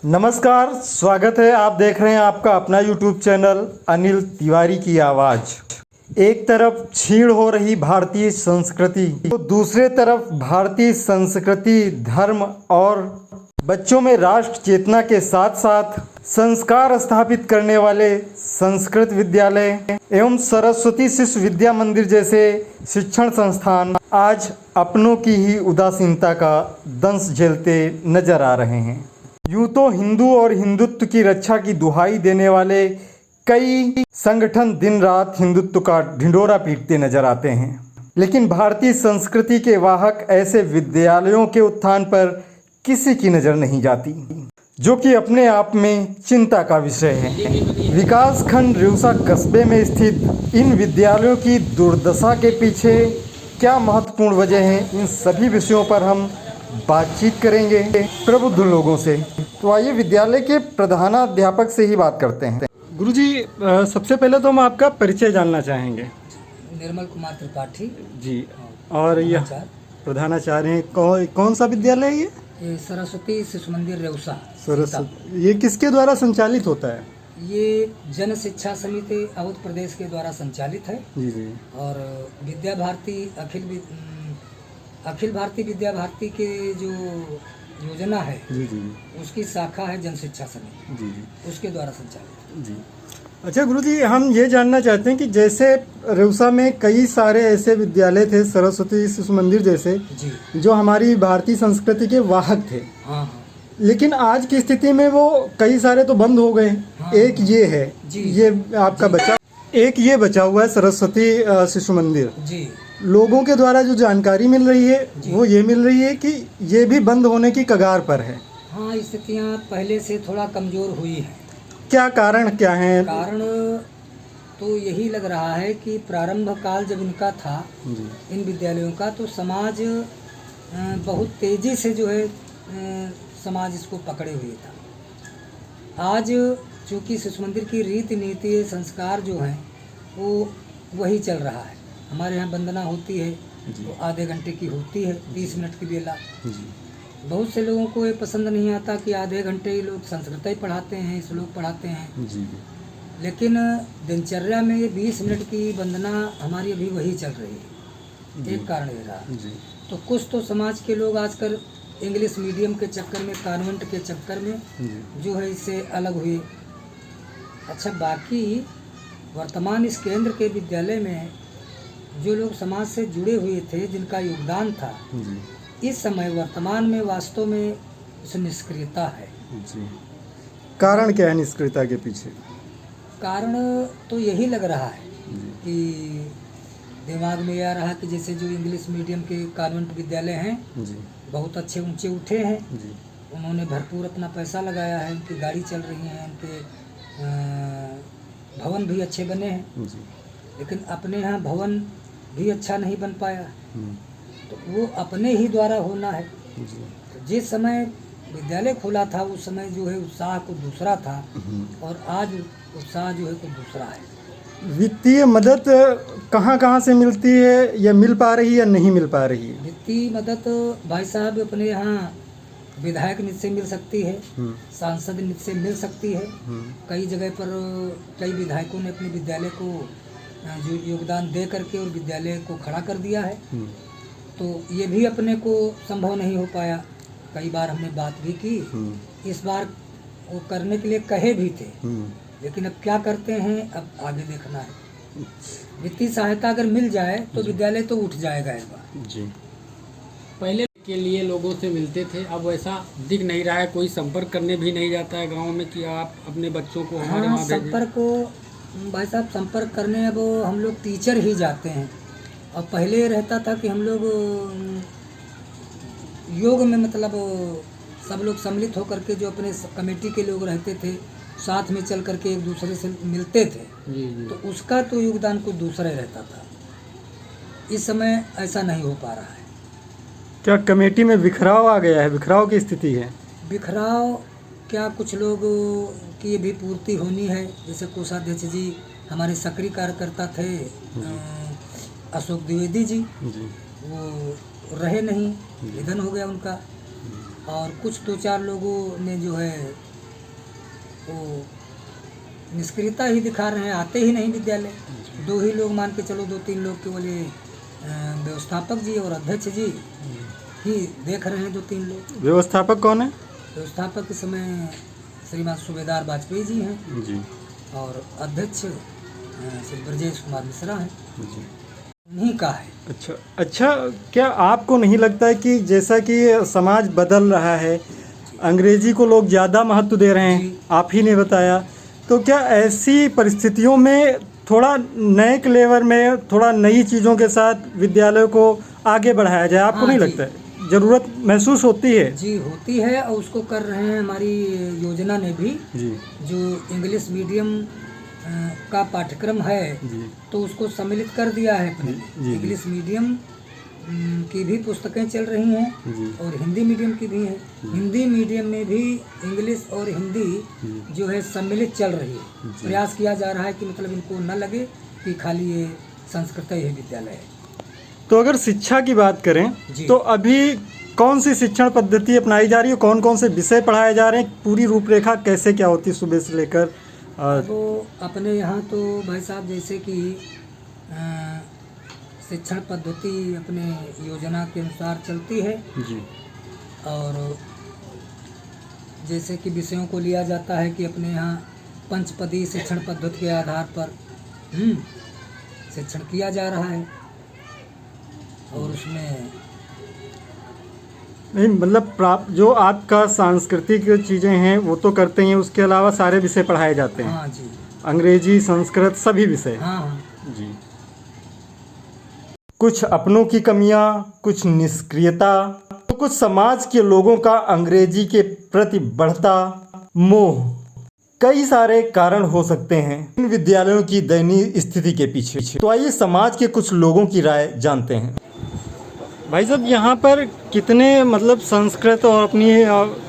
नमस्कार, स्वागत है। आप देख रहे हैं आपका अपना YouTube चैनल अनिल तिवारी की आवाज़। एक तरफ छीड़ हो रही भारतीय संस्कृति, तो दूसरे तरफ भारतीय संस्कृति, धर्म और बच्चों में राष्ट्र चेतना के साथ साथ संस्कार स्थापित करने वाले संस्कृत विद्यालय एवं सरस्वती शिशु विद्या मंदिर जैसे शिक्षण संस्थान आज अपनों की ही उदासीनता का दंश झेलते नजर आ रहे हैं। यूं तो हिंदू और हिंदुत्व की रक्षा की दुहाई देने वाले कई संगठन दिन रात हिंदुत्व का ढिंढोरा पीटते नजर आते हैं, लेकिन भारतीय संस्कृति के वाहक ऐसे विद्यालयों के उत्थान पर किसी की नज़र नहीं जाती, जो कि अपने आप में चिंता का विषय है। विकास खंड रिउसा कस्बे में स्थित इन विद्यालयों की दुर्दशा के पीछे क्या महत्वपूर्ण वजह है, इन सभी विषयों पर हम बातचीत करेंगे प्रबुद्ध लोगों से। तो आइए विद्यालय के प्रधानाध्यापक से ही बात करते हैं। गुरुजी, सबसे पहले तो हम आपका परिचय जानना चाहेंगे। निर्मल कुमार त्रिपाठी जी। और यह प्रधानाचार्य हैं, कौन सा विद्यालय है ये? सरस्वती शिशु मंदिर रेउसा। सरस्वती। ये किसके द्वारा संचालित होता है? ये जन शिक्षा समिति अवध प्रदेश के द्वारा संचालित है। जी जी। और विद्या भारती अखिल भारतीय विद्या भारती के जो योजना है जी जी, उसकी शाखा है जन शिक्षा समिति, जी जी, उसके द्वारा संचालित। जी। अच्छा गुरुजी, हम ये जानना चाहते हैं कि जैसे रेउसा में कई सारे ऐसे विद्यालय थे, सरस्वती शिशु मंदिर जैसे, जी, जो हमारी भारतीय संस्कृति के वाहक थे। हाँ। लेकिन आज की स्थिति में वो कई सारे तो बंद हो गए। हाँ। एक ये है जी, ये आपका बचा, एक ये बचा हुआ है सरस्वती शिशु मंदिर। जी। लोगों के द्वारा जो जानकारी मिल रही है वो ये मिल रही है कि ये भी बंद होने की कगार पर है। हाँ, स्थितियाँ पहले से थोड़ा कमजोर हुई हैं। क्या कारण क्या है? कारण तो यही लग रहा है कि प्रारंभ काल जब इनका था, इन विद्यालयों का, तो समाज बहुत तेजी से जो है समाज इसको पकड़े हुए था। आज चूँकि शिशु मंदिर की रीति नीति संस्कार जो हैं वो वही चल रहा है। हमारे यहाँ वंदना होती है तो आधे घंटे की होती है, 30 मिनट की बेला। बहुत से लोगों को ये पसंद नहीं आता कि आधे घंटे ही लोग संस्कृत ही पढ़ाते हैं, श्लोक पढ़ाते हैं। लेकिन दिनचर्या में ये 20 मिनट की वंदना हमारी अभी वही चल रही है। एक कारण ये रहा। तो कुछ तो समाज के लोग आजकल इंग्लिश मीडियम के चक्कर में, कॉन्वेंट के चक्कर में जो है इससे अलग हुए। अच्छा, बाकी वर्तमान इस केंद्र के विद्यालय में जो लोग समाज से जुड़े हुए थे, जिनका योगदान था, इस समय वर्तमान में वास्तव में उस निष्क्रियता है। जी। कारण क्या है निष्क्रियता के पीछे? कारण तो यही लग रहा है कि दिमाग में यह रहा कि जैसे जो इंग्लिश मीडियम के कॉन्वेंट विद्यालय हैं, बहुत अच्छे ऊंचे उठे हैं, उन्होंने भरपूर अपना पैसा लगाया है, उनकी गाड़ी चल रही है, उनके भवन भी अच्छे बने हैं, लेकिन अपने यहाँ भवन भी अच्छा नहीं बन पाया। तो वो अपने ही द्वारा होना है। तो जिस समय विद्यालय खुला था उस समय जो है उत्साह कुछ दूसरा था, और आज उत्साह जो है कुछ दूसरा है। वित्तीय मदद कहाँ से मिलती है, या मिल पा रही है या नहीं मिल पा रही है? वित्तीय मदद भाई साहब अपने यहाँ विधायक निधि से मिल सकती है, सांसद निधि से मिल सकती है। कई जगह पर कई विधायकों ने अपने विद्यालय को जो योगदान दे करके और विद्यालय को खड़ा कर दिया है। तो ये भी अपने को संभव नहीं हो पाया। कई बार हमने बात भी की, इस बार वो करने के लिए कहे भी थे, लेकिन अब क्या करते हैं, अब आगे देखना है। वित्तीय सहायता अगर मिल जाए तो विद्यालय तो उठ जाएगा इस बार। जी। पहले के लिए लोगों से मिलते थे, अब वैसा दिख नहीं रहा है। कोई संपर्क करने भी नहीं जाता है गांव में कि आप अपने बच्चों को हमारे वहाँ भेजें। संपर्क भाई साहब, संपर्क करने अब हम लोग टीचर ही जाते हैं। और पहले रहता था कि हम लोग योग में, मतलब सब लोग सम्मिलित होकर के जो अपने कमेटी के लोग रहते थे, साथ में चल करके एक दूसरे से मिलते थे। तो उसका तो योगदान कुछ दूसरा ही रहता था। इस समय ऐसा नहीं हो पा रहा है। क्या कमेटी में बिखराव आ गया है? बिखराव की स्थिति है? बिखराव क्या, कुछ लोग की भी पूर्ति होनी है। जैसे कोषाध्यक्ष जी हमारे सक्रिय कार्यकर्ता थे, अशोक द्विवेदी जी, वो रहे नहीं, निधन हो गया उनका। और कुछ दो चार लोगों ने जो है वो निष्क्रियता ही दिखा रहे हैं, आते ही नहीं विद्यालय। 2 ही लोग मान के चलो, 2-3 लोग केवल ये व्यवस्थापक जी और अध्यक्ष जी ही देख रहे हैं, 2-3 लोग। व्यवस्थापक कौन है? व्यवस्थापक इस समय श्रीमान सूबेदार वाजपेयी जी हैं जी और अध्यक्ष श्री ब्रजेश कुमार मिश्रा हैं, जी। उन्हीं का है। अच्छा, क्या आपको नहीं लगता है कि जैसा कि समाज बदल रहा है, अंग्रेजी को लोग ज़्यादा महत्व दे रहे हैं, जी। आप ही ने बताया, तो क्या ऐसी परिस्थितियों में थोड़ा नए लेवल में थोड़ा नई चीज़ों के साथ विद्यालय को आगे बढ़ाया जाए? आपको हाँ नहीं जी। लगता है ज़रूरत महसूस होती है? जी होती है, और उसको कर रहे हैं हमारी योजना ने भी। जी जो इंग्लिश मीडियम का पाठ्यक्रम है जी तो उसको सम्मिलित कर दिया है अपने। जी। इंग्लिश मीडियम की भी पुस्तकें चल रही हैं जी और हिंदी मीडियम की भी हैं। हिंदी मीडियम में भी इंग्लिश और हिंदी जो है सम्मिलित चल रही है। प्रयास किया जा रहा है कि मतलब इनको न लगे कि खाली ये संस्कृत ही विद्यालय है। तो अगर शिक्षा की बात करें जी। तो अभी कौन सी शिक्षण पद्धति अपनाई जा रही है, कौन कौन से विषय पढ़ाए जा रहे हैं, पूरी रूपरेखा कैसे क्या होती है सुबह से लेकर? तो अपने यहाँ तो भाई साहब जैसे कि शिक्षण पद्धति अपने योजना के अनुसार चलती है, जी और जैसे कि विषयों को लिया जाता है कि अपने यहाँ पंचपदी शिक्षण पद्धति के आधार पर शिक्षण किया जा रहा है। और उसमें नहीं, मतलब प्राप्त जो आपका सांस्कृतिक चीज़ें हैं वो तो करते ही हैं, उसके अलावा सारे विषय पढ़ाए जाते हैं, हाँ जी, अंग्रेजी, संस्कृत, सभी विषय। हाँ हाँ जी। कुछ अपनों की कमियां, कुछ निष्क्रियता, तो कुछ समाज के लोगों का अंग्रेजी के प्रति बढ़ता मोह, कई सारे कारण हो सकते हैं इन विद्यालयों की दयनीय स्थिति के पीछे। तो आइए समाज के कुछ लोगों की राय जानते हैं। भाई साहब, यहाँ पर कितने मतलब संस्कृत और अपनी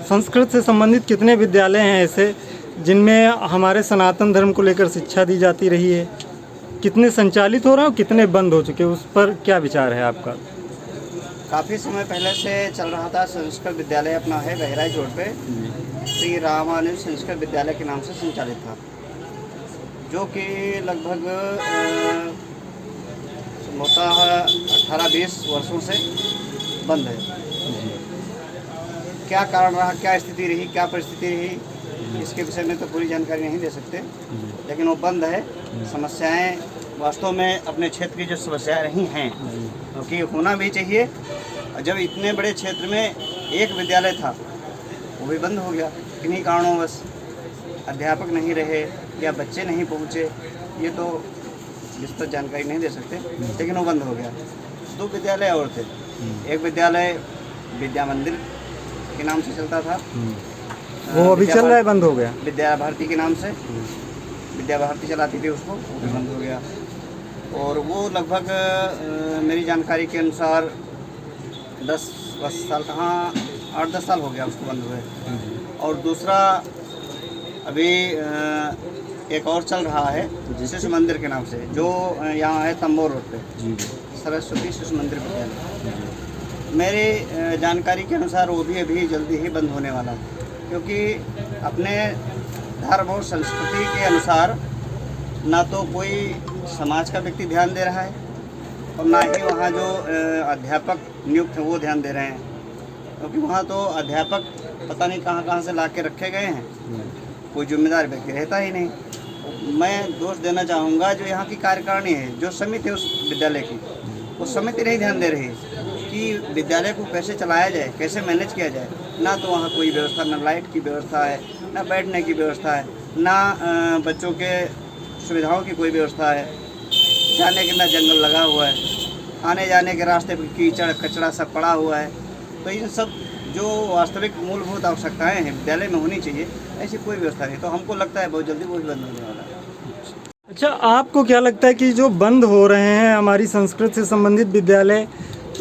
संस्कृत से संबंधित कितने विद्यालय हैं ऐसे जिनमें हमारे सनातन धर्म को लेकर शिक्षा दी जाती रही है? कितने संचालित हो रहे हैं और कितने बंद हो चुके हैं, उस पर क्या विचार है आपका? काफ़ी समय पहले से चल रहा था संस्कृत विद्यालय अपना है बहराइच रोड पे, श्री रामानुज संस्कृत विद्यालय के नाम से संचालित था, जो कि लगभग संभवतः 18-20 वर्षों से बंद है। क्या कारण रहा, क्या स्थिति रही, क्या परिस्थिति रही, इसके विषय में तो पूरी जानकारी नहीं दे सकते, लेकिन वो बंद है। समस्याएं वास्तव में अपने क्षेत्र की जो समस्याएं रही हैं, क्योंकि होना भी चाहिए। और जब इतने बड़े क्षेत्र में एक विद्यालय था वो भी बंद हो गया, किन्हीं कारणोंवश अध्यापक नहीं रहे या बच्चे नहीं पहुँचे, ये तो विस्तृत जानकारी नहीं दे सकते, लेकिन वो बंद हो गया। 2 विद्यालय और थे। एक विद्यालय विद्या मंदिर के नाम से चलता था, वो अभी चल रहा है, बंद हो गया। विद्या भारती के नाम से विद्या भारती चलाती थी उसको, वो भी बंद हो गया। और वो लगभग मेरी जानकारी के अनुसार 10 साल कहाँ 8-10 साल हो गया उसको बंद हुए। और दूसरा अभी एक और चल रहा है शिशु मंदिर के नाम से, जो यहाँ है तंबोर रोड पे, सरस्वती शिशु मंदिर विद्यालय। मेरी जानकारी के अनुसार वो भी अभी जल्दी ही बंद होने वाला है, क्योंकि अपने धर्म और संस्कृति के अनुसार ना तो कोई समाज का व्यक्ति ध्यान दे रहा है और ना ही वहाँ जो अध्यापक नियुक्त हैं वो ध्यान दे रहे हैं, क्योंकि वहाँ तो अध्यापक पता नहीं कहाँ से ला के रखे गए हैं, कोई जिम्मेदार व्यक्ति रहता ही नहीं। मैं दोष देना चाहूँगा जो यहाँ की कार्यकारिणी है, जो समिति है उस विद्यालय की, वो समिति नहीं ध्यान दे रही कि विद्यालय को कैसे चलाया जाए, कैसे मैनेज किया जाए। ना तो वहाँ कोई व्यवस्था, ना लाइट की व्यवस्था है, ना बैठने की व्यवस्था है, ना बच्चों के सुविधाओं की कोई व्यवस्था है। जाने के ना जंगल लगा हुआ है, आने जाने के रास्ते पर कीचड़ कचरा सब पड़ा हुआ है। तो इन सब जो वास्तविक मूलभूत आवश्यकताएं हैं विद्यालय में होनी चाहिए, ऐसी कोई व्यवस्था नहीं। तो हमको लगता है बहुत जल्दी वो भी बंद होने वाला है। अच्छा, आपको क्या लगता है कि जो बंद हो रहे हैं हमारी संस्कृत से संबंधित विद्यालय,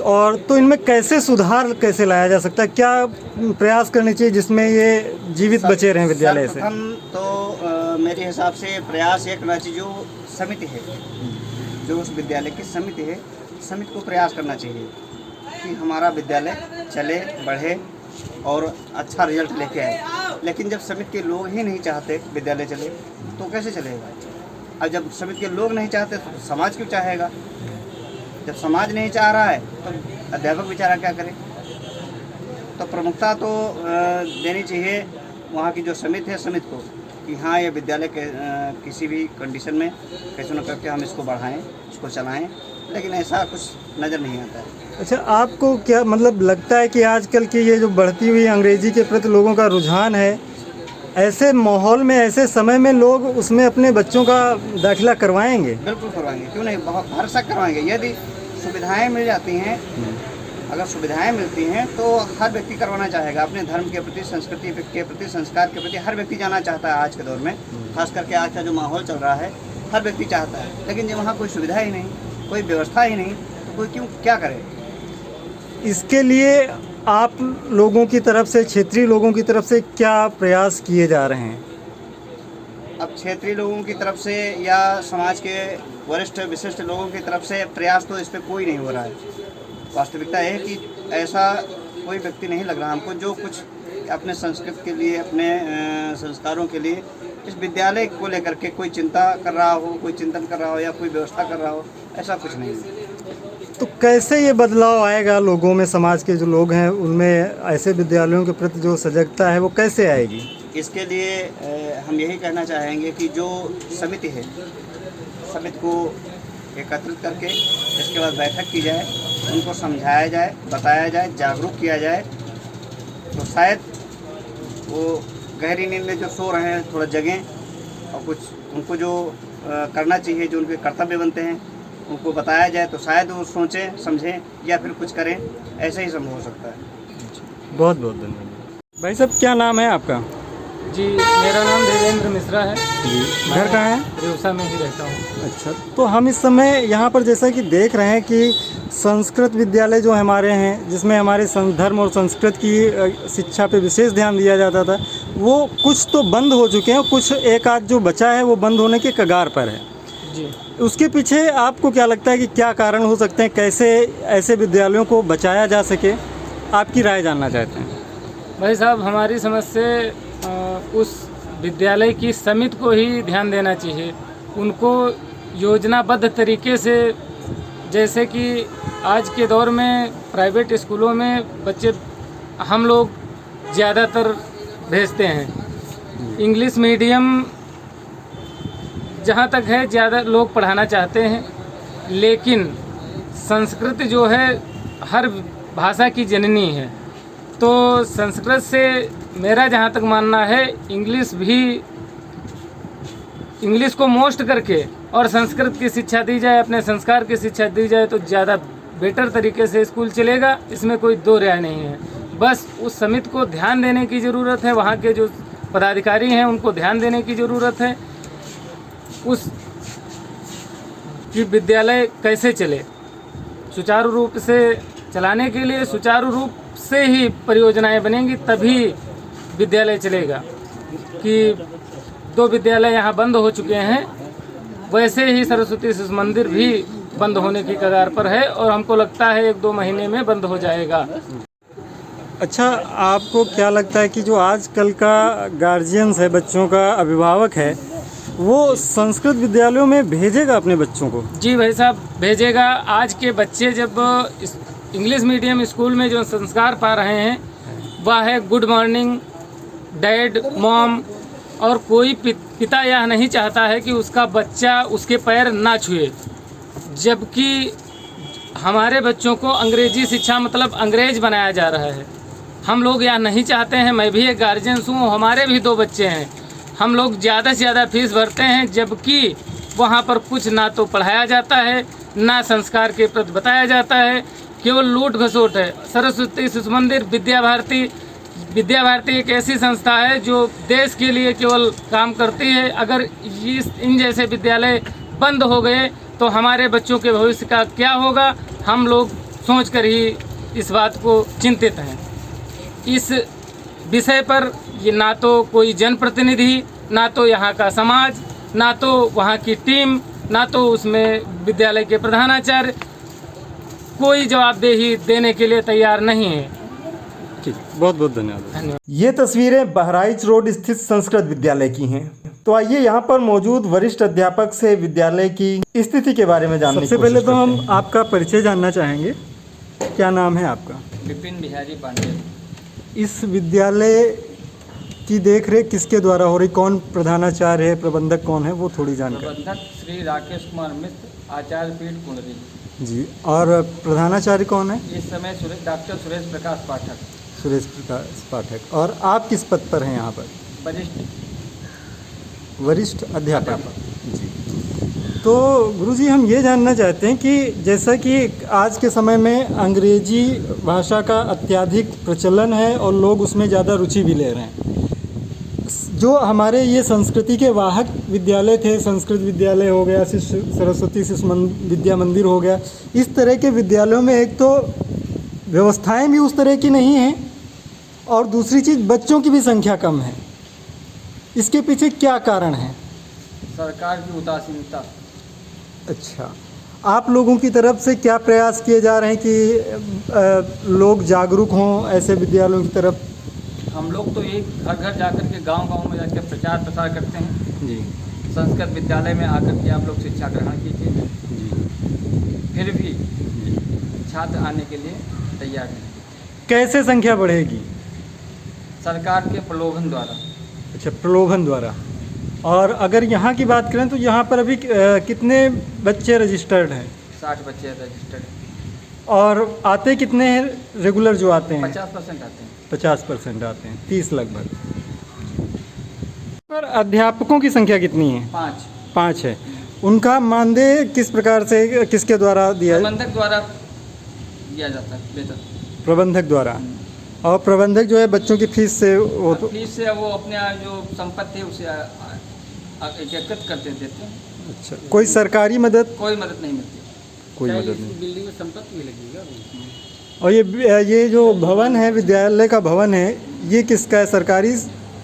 और तो इनमें कैसे सुधार कैसे लाया जा सकता है? क्या प्रयास करने चाहिए जिसमें ये जीवित बचे रहें विद्यालय से? हम तो मेरे हिसाब से प्रयास ये करना चाहिए, जो समिति है, जो उस विद्यालय की समिति है, समिति को प्रयास करना चाहिए कि हमारा विद्यालय चले, बढ़े, और अच्छा रिजल्ट लेके आए। लेकिन जब समिति के लोग ही नहीं चाहते विद्यालय चले तो कैसे चलेगा? अब जब समिति के लोग नहीं चाहते तो समाज क्यों चाहेगा? जब समाज नहीं चाह रहा है तो अध्यापक बेचारा क्या करे? तो प्रमुखता तो देनी चाहिए वहाँ की जो समिति है, समिति को, कि हाँ ये विद्यालय के किसी भी कंडीशन में कैसे न करके हम इसको बढ़ाएं, इसको चलाएं, लेकिन ऐसा कुछ नज़र नहीं आता है। अच्छा, आपको क्या मतलब लगता है कि आजकल की ये जो बढ़ती हुई अंग्रेजी के प्रति लोगों का रुझान है, ऐसे माहौल में, ऐसे समय में लोग उसमें अपने बच्चों का दाखिला करवाएंगे? बिल्कुल करवाएंगे, क्यों नहीं, बहुत भरसक करवाएंगे। यदि सुविधाएं मिल जाती हैं, अगर सुविधाएं मिलती हैं तो हर व्यक्ति करवाना चाहेगा। अपने धर्म के प्रति, संस्कृति के प्रति, संस्कार के प्रति हर व्यक्ति जाना चाहता है। आज के दौर में खास करके आज का जो माहौल चल रहा है, हर व्यक्ति चाहता है। लेकिन जब वहाँ कोई सुविधा ही नहीं, कोई व्यवस्था ही नहीं, तो कोई क्यों क्या करे? इसके लिए आप लोगों की तरफ से, क्षेत्रीय लोगों की तरफ से क्या प्रयास किए जा रहे हैं? अब क्षेत्रीय लोगों की तरफ से या समाज के वरिष्ठ विशिष्ट लोगों की तरफ से प्रयास तो इस पर कोई नहीं हो रहा है। वास्तविकता है कि ऐसा कोई व्यक्ति नहीं लग रहा हमको जो कुछ अपने संस्कृति के लिए, अपने संस्कारों के लिए इस विद्यालय को लेकर के कोई चिंता कर रहा हो, कोई चिंतन कर रहा हो या कोई व्यवस्था कर रहा हो, ऐसा कुछ नहीं है। तो कैसे ये बदलाव आएगा लोगों में, समाज के जो लोग हैं उनमें ऐसे विद्यालयों के प्रति जो सजगता है वो कैसे आएगी? इसके लिए हम यही कहना चाहेंगे कि जो समिति है, समिति को एकत्रित करके इसके बाद बैठक की जाए, उनको समझाया जाए, बताया जाए, जागरूक किया जाए, तो शायद वो गहरी नींद में जो सो रहे हैं थोड़ा जगें और कुछ उनको जो करना चाहिए, जो उनके कर्तव्य बनते हैं, उनको बताया जाए तो शायद वो सोचें, समझें या फिर कुछ करें। ऐसे ही संभव हो सकता है। बहुत बहुत धन्यवाद। भाई साहब, क्या नाम है आपका? जी, मेरा नाम देवेंद्र मिश्रा है। जी, घर कहाँ है? रेवसा में ही रहता हूँ। अच्छा, तो हम इस समय यहाँ पर जैसा कि देख रहे हैं कि संस्कृत विद्यालय जो हमारे हैं, जिसमें हमारे धर्म और संस्कृत की शिक्षा पे विशेष ध्यान दिया जाता था, वो कुछ तो बंद हो चुके हैं, कुछ एक आध जो बचा है वो बंद होने के कगार पर है। जी, उसके पीछे आपको क्या लगता है कि क्या कारण हो सकते हैं? कैसे ऐसे विद्यालयों को बचाया जा सके? आपकी राय जानना चाहते हैं। भाई साहब, हमारी समझ से उस विद्यालय की समिति को ही ध्यान देना चाहिए। उनको योजनाबद्ध तरीके से, जैसे कि आज के दौर में प्राइवेट स्कूलों में बच्चे हम लोग ज़्यादातर भेजते हैं। इंग्लिश मीडियम जहाँ तक है ज़्यादा लोग पढ़ाना चाहते हैं, लेकिन संस्कृत जो है हर भाषा की जननी है। तो संस्कृत से मेरा जहाँ तक मानना है, इंग्लिश को मोस्ट करके और संस्कृत की शिक्षा दी जाए, अपने संस्कार की शिक्षा दी जाए तो ज़्यादा बेटर तरीके से स्कूल चलेगा। इसमें कोई दो राय नहीं है। बस उस समिति को ध्यान देने की ज़रूरत है, वहाँ के जो पदाधिकारी हैं उनको ध्यान देने की ज़रूरत है। उस कि विद्यालय कैसे चले, सुचारू रूप से चलाने के लिए सुचारू रूप से ही परियोजनाएं बनेंगी, तभी विद्यालय चलेगा। कि 2 विद्यालय यहाँ बंद हो चुके हैं, वैसे ही सरस्वती शिशु मंदिर भी बंद होने की कगार पर है और हमको लगता है 1-2 महीने में बंद हो जाएगा। अच्छा, आपको क्या लगता है कि जो आजकल का गार्जियंस है, बच्चों का अभिभावक है, वो संस्कृत विद्यालयों में भेजेगा अपने बच्चों को? जी भाई साहब, भेजेगा। आज के बच्चे जब इंग्लिश मीडियम स्कूल में जो संस्कार पा रहे हैं वह है गुड मॉर्निंग, डैड, मॉम, और कोई पिता यह नहीं चाहता है कि उसका बच्चा उसके पैर ना छुए। जबकि हमारे बच्चों को अंग्रेजी शिक्षा मतलब अंग्रेज बनाया जा रहा है। हम लोग यह नहीं चाहते हैं। मैं भी एक गार्जियंस हूँ, हमारे भी 2 बच्चे हैं। हम लोग ज़्यादा से ज़्यादा फीस भरते हैं, जबकि वहाँ पर कुछ ना तो पढ़ाया जाता है, ना संस्कार के प्रति बताया जाता है, केवल लूट घसोट है। सरस्वती शिशु मंदिर, विद्या भारती एक ऐसी संस्था है जो देश के लिए केवल काम करती है। अगर इन जैसे विद्यालय बंद हो गए तो हमारे बच्चों के भविष्य का क्या होगा, हम लोग सोचकर ही इस बात को चिंतित हैं। इस विषय पर ये ना तो कोई जनप्रतिनिधि, ना तो यहाँ का समाज, ना तो वहाँ की टीम, ना तो उसमें विद्यालय के प्रधानाचार्य कोई जवाबदेही देने के लिए तैयार नहीं है। ठीक, बहुत बहुत धन्यवाद। धन्यवाद। ये तस्वीरें बहराइच रोड स्थित संस्कृत विद्यालय की हैं। तो आइए यहाँ पर मौजूद वरिष्ठ अध्यापक से विद्यालय की स्थिति के बारे में जानने की सबसे पहले कोशिश तो करते हम हैं। आपका परिचय जानना चाहेंगे। क्या नाम है आपका? विपिन बिहारी पांडे। इस विद्यालय की देख रेख किसके द्वारा हो रही? कौन प्रधानाचार्य है, प्रबंधक कौन है, वो थोड़ी जानकारी। प्रबंधक श्री राकेश कुमार मिश्र, आचार्य पीठ कुंडली। जी, और प्रधानाचार्य कौन है? इस समय डॉक्टर सुरेश प्रकाश पाठक, सुरेश प्रकाश पाठक। और आप किस पद पर हैं यहाँ पर? वरिष्ठ अध्यापक। जी। तो गुरुजी, हम ये जानना चाहते हैं कि जैसा कि आज के समय में अंग्रेजी भाषा का अत्यधिक प्रचलन है और लोग उसमें ज़्यादा रुचि भी ले रहे हैं, जो हमारे ये संस्कृति के वाहक विद्यालय थे, संस्कृत विद्यालय हो गया, सरस्वती शिशु विद्या मंदिर हो गया, इस तरह के विद्यालयों में एक तो व्यवस्थाएं भी उस तरह की नहीं हैं और दूसरी चीज़ बच्चों की भी संख्या कम है। इसके पीछे क्या कारण है? सरकार की उदासीनता। अच्छा, आप लोगों की तरफ से क्या प्रयास किए जा रहे हैं कि लोग जागरूक हों ऐसे विद्यालयों की तरफ? हम लोग तो एक घर घर जाकर के गांव-गांव में जाकर प्रचार प्रसार करते हैं। जी संस्कृत विद्यालय में आकर के आप लोग शिक्षा ग्रहण कीजिए। जी। फिर भी छात्र आने के लिए तैयार नहीं। कैसे संख्या बढ़ेगी? सरकार के प्रलोभन द्वारा। अच्छा, प्रलोभन द्वारा। और अगर यहाँ की बात करें तो यहाँ पर अभी कितने बच्चे रजिस्टर्ड हैं? 60 बच्चे रजिस्टर्ड हैं। और आते कितने हैं रेगुलर जो आते हैं? 50% आते हैं। 50% आते हैं, 30 लगभग। पर अध्यापकों की संख्या कितनी है? 5 है। उनका मानदेय किस प्रकार से, किसके द्वारा दिया? प्रबंधक द्वारा दिया जाता है वेतन। प्रबंधक द्वारा। और प्रबंधक जो है बच्चों की फीस से वो तो फीस से वो अपने जो संपत्ति है उसे एकत्रित करते देते हैं। अच्छा, कोई सरकारी मदद? कोई मदद नहीं मिलती। कोई मदद नहीं। बिल्डिंग में संपत्ति भी लगेगा। और ये जो भवन है, विद्यालय का भवन है, ये किसका है? सरकारी?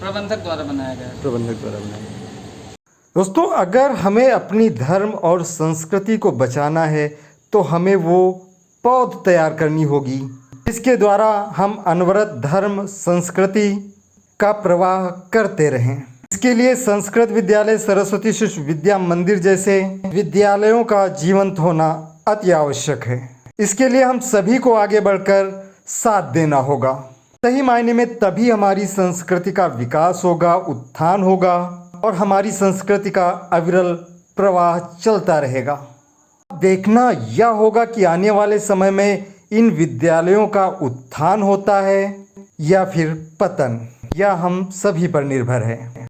प्रबंधक द्वारा बनाया गया है। प्रबंधक द्वारा बनाया गया। दोस्तों, अगर हमें अपनी धर्म और संस्कृति को बचाना है तो हमें वो पौध तैयार करनी होगी, इसके द्वारा हम अनवरत धर्म संस्कृति का प्रवाह करते रहें। इसके लिए संस्कृत विद्यालय, सरस्वती शिशु विद्या मंदिर जैसे विद्यालयों का जीवंत होना अति आवश्यक है। इसके लिए हम सभी को आगे बढ़कर साथ देना होगा। सही मायने में तभी हमारी संस्कृति का विकास होगा, उत्थान होगा और हमारी संस्कृति का अविरल प्रवाह चलता रहेगा। देखना यह होगा कि आने वाले समय में इन विद्यालयों का उत्थान होता है या फिर पतन, यह हम सभी पर निर्भर है।